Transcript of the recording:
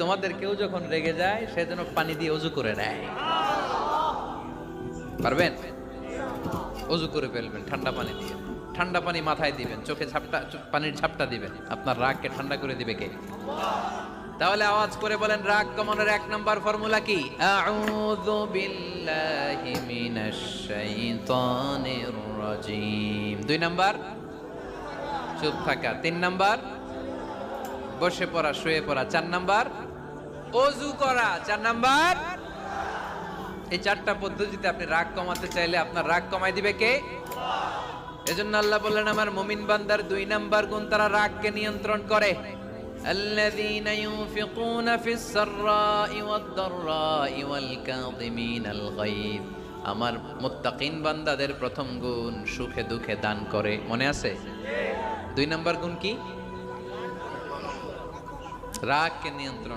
তোমাদের কেউ যখন রেগে যায় সে যেন পানি দিয়ে অজু করে নেয়। পারবেন? অজু করে ফেলবেন ঠান্ডা পানি দিয়ে। ঠান্ডা পানি মাথায় দিবেন, চোখে পানির ঝাপটা দিবেন। আপনার রাগকে ঠান্ডা করে দিবে কে? তাহলে আওয়াজ করে বলেন, রাগ কমানোর 1 নাম্বার ফর্মুলা কি? আউযু বিল্লাহি মিনাশ শাইতানির রাজিম। 2 নাম্বার চুপ থাকা। 3 নাম্বার বসে পড়া, শুয়ে পড়া। 4 নাম্বার অজু করা। 4 নাম্বার। এই 4টা পদ্ধতিতে আপনি রাগ কমাতে চাইলে আপনার রাগ কমাই দিবে কে? এজন্য আল্লাহ বললেন, আমার মুমিন বান্দার 2 নাম্বার গুণ, তারা রাগকে নিয়ন্ত্রণ করে। আল্লাযীনা ইউনফিকুনা ফিস সাররাই ওয়াদ দাররাই ওয়াল কাযিমিনাল গায়য। আমার মুত্তাকিন বান্দাদের প্রথম গুণ সুখে দুঃখে দান করে। মনে আছে? 2 নাম্বার গুণ কি? রাগকে নিয়ন্ত্রণ